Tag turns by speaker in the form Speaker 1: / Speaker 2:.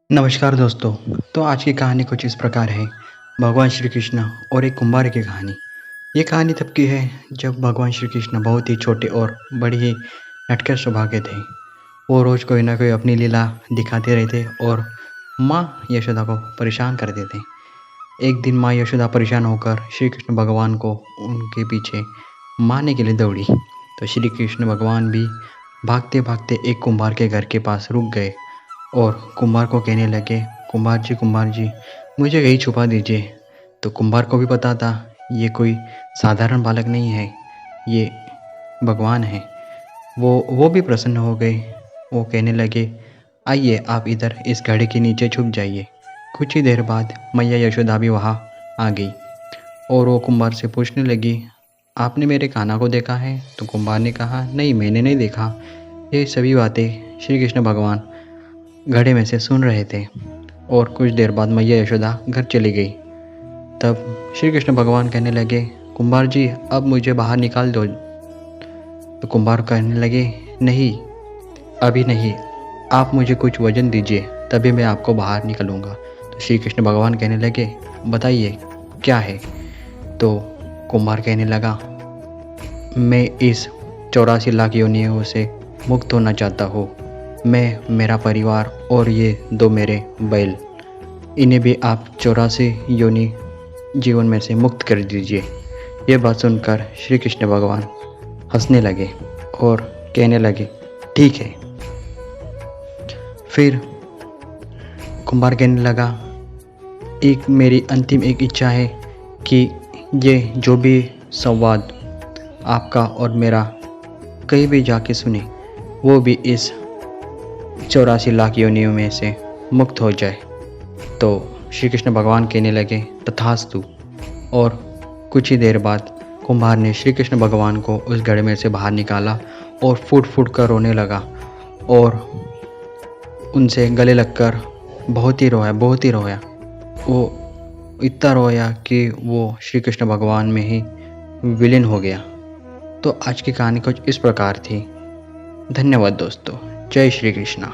Speaker 1: नमस्कार दोस्तों। तो आज की कहानी कुछ इस प्रकार है। भगवान श्री कृष्ण और एक कुम्हार की कहानी। ये कहानी तब की है जब भगवान श्री कृष्ण बहुत ही छोटे और बड़ी ही नटखट स्वभाव के थे। वो रोज़ कोई ना कोई अपनी लीला दिखाते रहते और माँ यशोदा को परेशान करते थे। एक दिन माँ यशोदा परेशान होकर श्री कृष्ण भगवान को उनके पीछे मारने के लिए दौड़ी। तो श्री कृष्ण भगवान भी भागते भागते एक कुम्हार के घर के पास रुक गए और कुम्हार को कहने लगे, कुम्हार जी मुझे यहीं छुपा दीजिए। तो कुम्हार को भी पता था ये कोई साधारण बालक नहीं है, ये भगवान है। वो भी प्रसन्न हो गए। वो कहने लगे, आइए आप इधर इस घड़े के नीचे छुप जाइए। कुछ ही देर बाद मैया यशोदा भी वहाँ आ गई और वो कुम्हार से पूछने लगी, आपने मेरे कान्हा को देखा है? तो कुम्हार ने कहा, नहीं मैंने नहीं देखा। ये सभी बातें श्री कृष्ण भगवान घड़े में से सुन रहे थे और कुछ देर बाद मैया यशोदा घर चली गई। तब श्री कृष्ण भगवान कहने लगे, कुम्हार जी अब मुझे बाहर निकाल दो। तो कुम्हार कहने लगे, नहीं अभी नहीं, आप मुझे कुछ वजन दीजिए तभी मैं आपको बाहर निकलूँगा। तो श्री कृष्ण भगवान कहने लगे, बताइए क्या है? तो कुम्हार कहने लगा, मैं इस 84 लाख योनियों से मुक्त होना चाहता हूँ। मैं, मेरा परिवार और ये 2 मेरे बैल, इन्हें भी आप 84 योनि जीवन में से मुक्त कर दीजिए। ये बात सुनकर श्री कृष्ण भगवान हंसने लगे और कहने लगे, ठीक है। फिर कुम्हार कहने लगा, एक मेरी अंतिम एक इच्छा है कि ये जो भी संवाद आपका और मेरा कहीं भी जाके सुने, वो भी इस 84 लाख योनियों में से मुक्त हो जाए। तो श्री कृष्ण भगवान कहने लगे, तथास्तु। और कुछ ही देर बाद कुम्हार ने श्री कृष्ण भगवान को उस घड़े में से बाहर निकाला और फूट फूट कर रोने लगा और उनसे गले लगकर बहुत ही रोया। वो इतना रोया कि वो श्री कृष्ण भगवान में ही विलीन हो गया। तो आज की कहानी कुछ इस प्रकार थी। धन्यवाद दोस्तों। जय श्री कृष्णा।